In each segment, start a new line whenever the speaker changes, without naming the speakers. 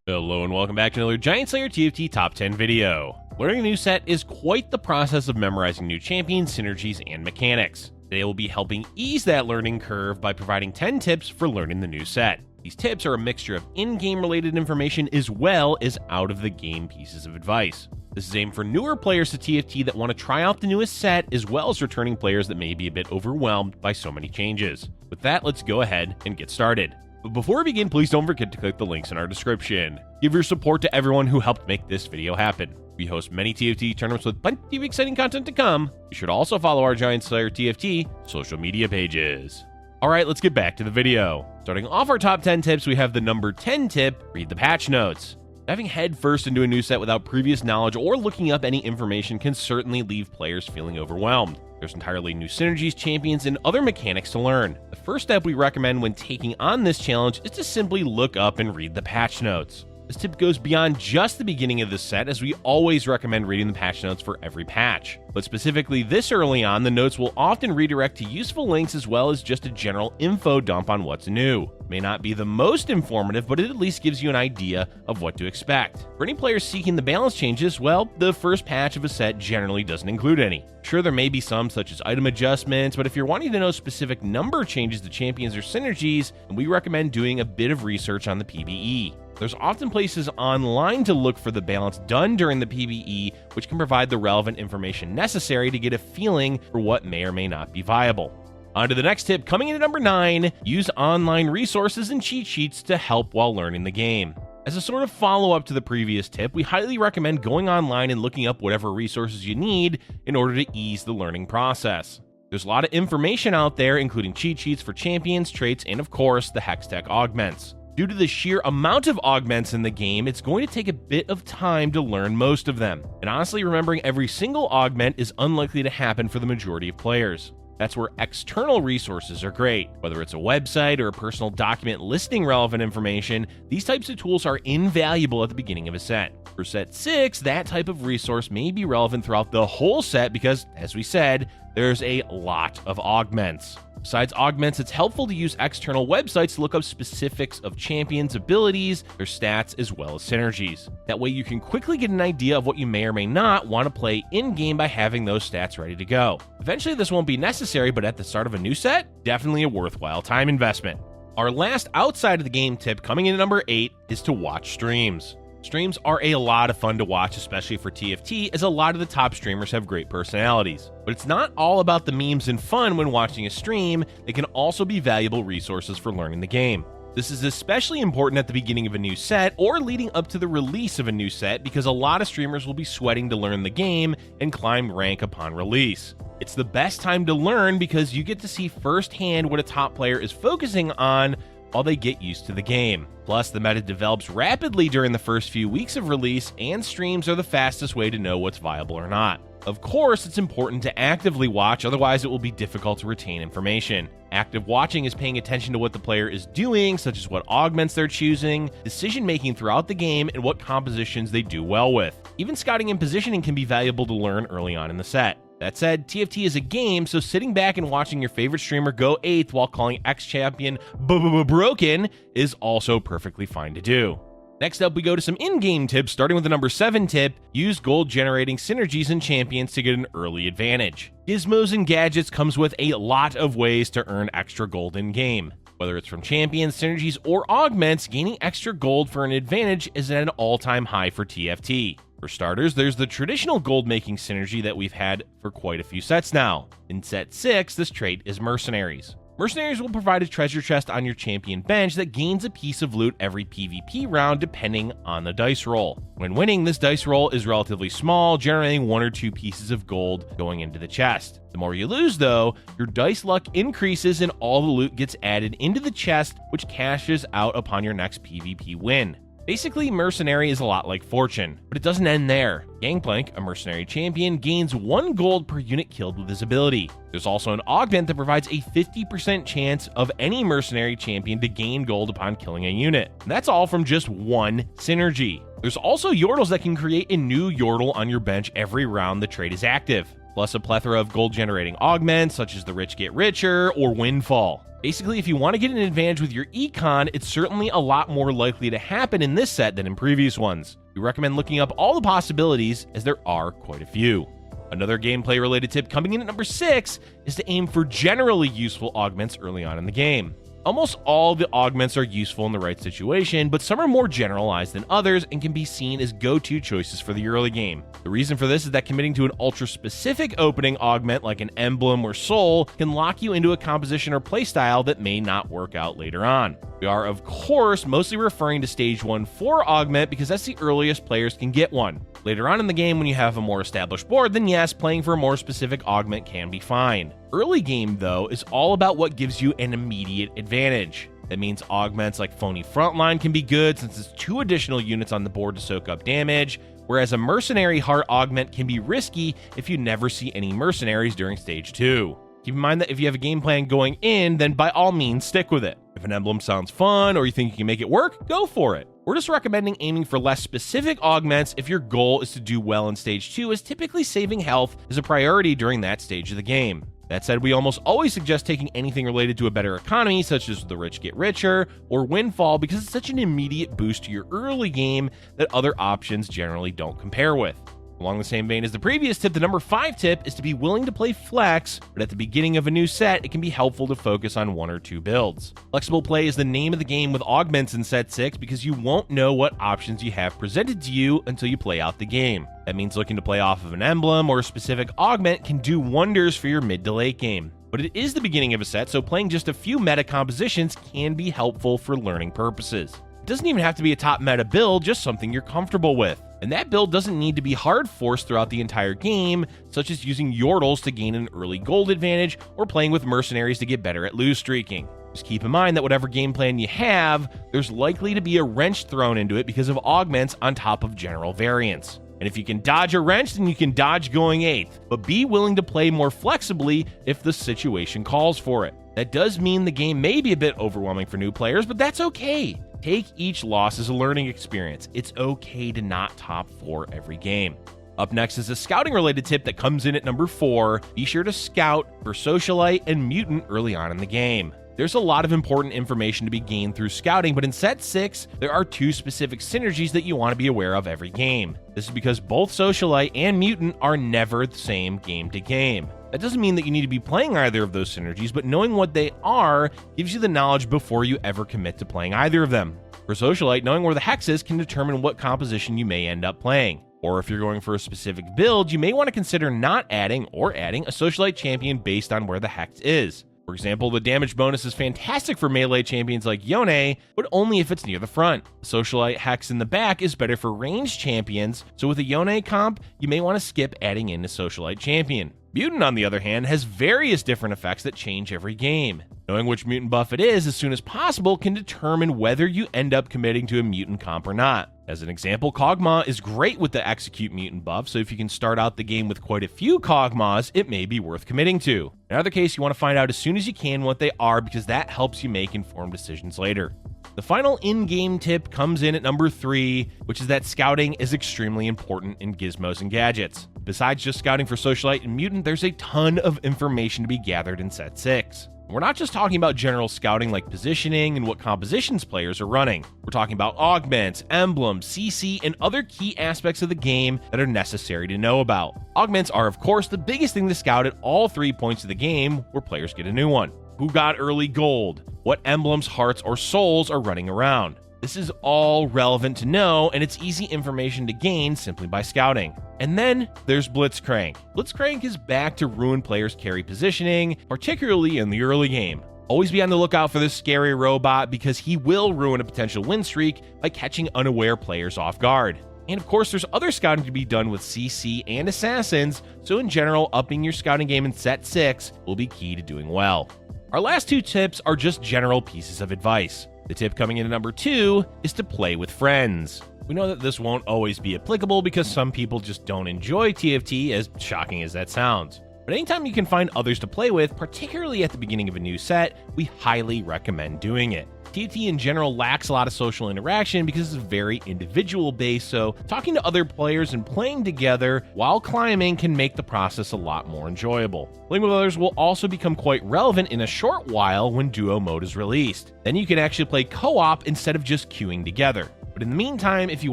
Hello and welcome back to another GiantSlayerTV Top 10 video. Learning a new set is quite the process of memorizing new champions, synergies, and mechanics. Today will be helping ease that learning curve by providing 10 tips for learning the new set. These tips are a mixture of in-game related information as well as out-of-the-game pieces of advice. This is aimed for newer players to TFT that want to try out the newest set, as well as returning players that may be a bit overwhelmed by so many changes. With that, let's go ahead and get started. But before we begin, please don't forget to click the links in our description. Give your support to everyone who helped make this video happen. We host many TFT tournaments with plenty of exciting content to come. You should also follow our GiantSlayerTV social media pages. Alright, let's get back to the video. Starting off our top 10 tips, we have the number 10 tip, read the patch notes. Diving headfirst into a new set without previous knowledge or looking up any information can certainly leave players feeling overwhelmed. There's entirely new synergies, champions, and other mechanics to learn. The first step we recommend when taking on this challenge is to simply look up and read the patch notes. This tip goes beyond just the beginning of the set, as we always recommend reading the patch notes for every patch. But specifically this early on, the notes will often redirect to useful links as well as just a general info dump on what's new. It may not be the most informative, but it at least gives you an idea of what to expect. For any players seeking the balance changes, well, the first patch of a set generally doesn't include any. Sure, there may be some such as item adjustments, but if you're wanting to know specific number changes to champions or synergies, then we recommend doing a bit of research on the PvE. There's often places online to look for the balance done during the PvE, which can provide the relevant information necessary to get a feeling for what may or may not be viable. On to the next tip, coming in at number 9, use online resources and cheat sheets to help while learning the game. As a sort of follow-up to the previous tip, we highly recommend going online and looking up whatever resources you need in order to ease the learning process. There's a lot of information out there, including cheat sheets for champions, traits, and of course, the Hextech augments. Due to the sheer amount of augments in the game, it's going to take a bit of time to learn most of them. And honestly, remembering every single augment is unlikely to happen for the majority of players. That's where external resources are great. Whether it's a website or a personal document listing relevant information, these types of tools are invaluable at the beginning of a set. For set 6, that type of resource may be relevant throughout the whole set because, as we said, there's a lot of augments. Besides augments, it's helpful to use external websites to look up specifics of champions' abilities, their stats, as well as synergies. That way you can quickly get an idea of what you may or may not want to play in-game by having those stats ready to go. Eventually this won't be necessary, but at the start of a new set, definitely a worthwhile time investment. Our last outside of the game tip, coming in at number 8, is to watch streams. Streams are a lot of fun to watch, especially for TFT, as a lot of the top streamers have great personalities. But it's not all about the memes and fun when watching a stream. They can also be valuable resources for learning the game. This is especially important at the beginning of a new set or leading up to the release of a new set, because a lot of streamers will be sweating to learn the game and climb rank upon release. It's the best time to learn because you get to see firsthand what a top player is focusing on while they get used to the game. Plus, the meta develops rapidly during the first few weeks of release, and streams are the fastest way to know what's viable or not. Of course, it's important to actively watch, otherwise it will be difficult to retain information. Active watching is paying attention to what the player is doing, such as what augments they're choosing, decision-making throughout the game, and what compositions they do well with. Even scouting and positioning can be valuable to learn early on in the set. That said, TFT is a game, so sitting back and watching your favorite streamer go 8th while calling X-Champion broken is also perfectly fine to do. Next up, we go to some in-game tips, starting with the number 7 tip, use gold-generating synergies and champions to get an early advantage. Gizmos and gadgets comes with a lot of ways to earn extra gold in-game. Whether it's from champions, synergies, or augments, gaining extra gold for an advantage is at an all-time high for TFT. For starters, there's the traditional gold-making synergy that we've had for quite a few sets now. In set 6, this trait is Mercenaries. Mercenaries will provide a treasure chest on your champion bench that gains a piece of loot every PvP round depending on the dice roll. When winning, this dice roll is relatively small, generating 1 or 2 pieces of gold going into the chest. The more you lose, though, your dice luck increases and all the loot gets added into the chest, which cashes out upon your next PvP win. Basically, Mercenary is a lot like Fortune, but it doesn't end there. Gangplank, a mercenary champion, gains 1 gold per unit killed with his ability. There's also an augment that provides a 50% chance of any mercenary champion to gain gold upon killing a unit. And that's all from just 1 synergy. There's also Yordles that can create a new Yordle on your bench every round the trait is active. plus a plethora of gold-generating augments such as the Rich Get Richer or Windfall. Basically, if you want to get an advantage with your econ, it's certainly a lot more likely to happen in this set than in previous ones. We recommend looking up all the possibilities, as there are quite a few. Another gameplay-related tip coming in at number 6 is to aim for generally useful augments early on in the game. Almost all the augments are useful in the right situation, but some are more generalized than others and can be seen as go-to choices for the early game. The reason for this is that committing to an ultra-specific opening augment like an emblem or soul can lock you into a composition or playstyle that may not work out later on. We are, of course, mostly referring to Stage 1 4 augment because that's the earliest players can get one. Later on in the game, when you have a more established board, then yes, playing for a more specific augment can be fine. Early game, though, is all about what gives you an immediate advantage. That means augments like Phony Frontline can be good since it's 2 additional units on the board to soak up damage, whereas a Mercenary Heart augment can be risky if you never see any mercenaries during Stage 2. Keep in mind that if you have a game plan going in, then by all means stick with it. If an emblem sounds fun or you think you can make it work, go for it. We're just recommending aiming for less specific augments if your goal is to do well in Stage 2, as typically saving health is a priority during that stage of the game. That said, we almost always suggest taking anything related to a better economy, such as the Rich Get Richer or Windfall, because it's such an immediate boost to your early game that other options generally don't compare with. Along the same vein as the previous tip, the number 5 tip is to be willing to play flex, but at the beginning of a new set, it can be helpful to focus on 1 or 2 builds. Flexible play is the name of the game with augments in set 6 because you won't know what options you have presented to you until you play out the game. That means looking to play off of an emblem or a specific augment can do wonders for your mid to late game. But it is the beginning of a set, so playing just a few meta compositions can be helpful for learning purposes. It doesn't even have to be a top meta build, just something you're comfortable with. And that build doesn't need to be hard forced throughout the entire game, such as using Yordles to gain an early gold advantage or playing with mercenaries to get better at lose streaking. Just keep in mind that whatever game plan you have, there's likely to be a wrench thrown into it because of augments on top of general variants. And if you can dodge a wrench, then you can dodge going 8th, but be willing to play more flexibly if the situation calls for it. That does mean the game may be a bit overwhelming for new players, but that's okay. Take each loss as a learning experience. It's okay to not top 4 every game. Up next is a scouting related tip that comes in at number 4. Be sure to scout for Socialite and Mutant early on in the game. There's a lot of important information to be gained through scouting, but in set 6, there are 2 specific synergies that you want to be aware of every game. This is because both Socialite and Mutant are never the same game to game. That doesn't mean that you need to be playing either of those synergies, but knowing what they are gives you the knowledge before you ever commit to playing either of them. For Socialite, knowing where the hex is can determine what composition you may end up playing. Or if you're going for a specific build, you may want to consider not adding or adding a Socialite champion based on where the hex is. For example, the damage bonus is fantastic for melee champions like Yone, but only if it's near the front. Socialite hex in the back is better for ranged champions, so with a Yone comp, you may want to skip adding in a Socialite champion. Mutant, on the other hand, has various different effects that change every game. Knowing which mutant buff it is as soon as possible can determine whether you end up committing to a mutant comp or not. As an example, Kog'Maw is great with the Execute mutant buff, so if you can start out the game with quite a few Kog'Maws, it may be worth committing to. In either case, you want to find out as soon as you can what they are because that helps you make informed decisions later. The final in-game tip comes in at number 3, which is that scouting is extremely important in gizmos and gadgets. Besides just scouting for Socialite and Mutant, there's a ton of information to be gathered in set 6. We're not just talking about general scouting like positioning and what compositions players are running. We're talking about augments, emblems, CC, and other key aspects of the game that are necessary to know about. Augments are, of course, the biggest thing to scout at all 3 points of the game where players get a new one. Who got early gold? What emblems, hearts, or souls are running around? This is all relevant to know, and it's easy information to gain simply by scouting. And then there's Blitzcrank. Blitzcrank is back to ruin players' carry positioning, particularly in the early game. Always be on the lookout for this scary robot because he will ruin a potential win streak by catching unaware players off guard. And of course, there's other scouting to be done with CC and Assassins, so in general, upping your scouting game in set 6 will be key to doing well. Our last 2 tips are just general pieces of advice. The tip coming in at number 2 is to play with friends. We know that this won't always be applicable because some people just don't enjoy TFT, as shocking as that sounds. But anytime you can find others to play with, particularly at the beginning of a new set, we highly recommend doing it. TFT in general lacks a lot of social interaction because it's very individual based, so talking to other players and playing together while climbing can make the process a lot more enjoyable. Playing with others will also become quite relevant in a short while when duo mode is released. Then you can actually play co-op instead of just queuing together. But in the meantime, if you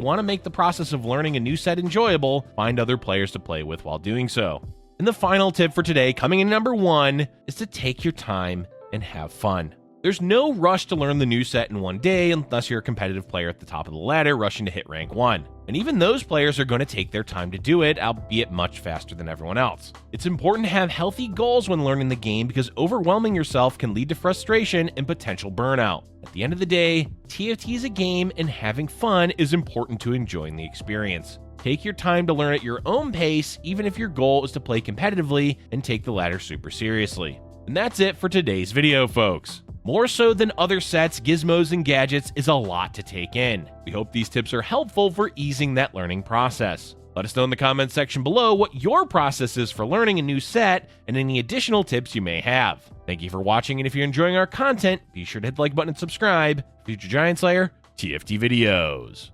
want to make the process of learning a new set enjoyable, find other players to play with while doing so. And the final tip for today, coming in number 1, is to take your time and have fun. There's no rush to learn the new set in one day unless you're a competitive player at the top of the ladder rushing to hit rank 1. And even those players are going to take their time to do it, albeit much faster than everyone else. It's important to have healthy goals when learning the game because overwhelming yourself can lead to frustration and potential burnout. At the end of the day, TFT is a game and having fun is important to enjoying the experience. Take your time to learn at your own pace, even if your goal is to play competitively and take the ladder super seriously. And that's it for today's video, folks. More so than other sets, gizmos, and gadgets is a lot to take in. We hope these tips are helpful for easing that learning process. Let us know in the comments section below what your process is for learning a new set and any additional tips you may have. Thank you for watching, and if you're enjoying our content, be sure to hit the like button and subscribe for future Giant Slayer TFT videos.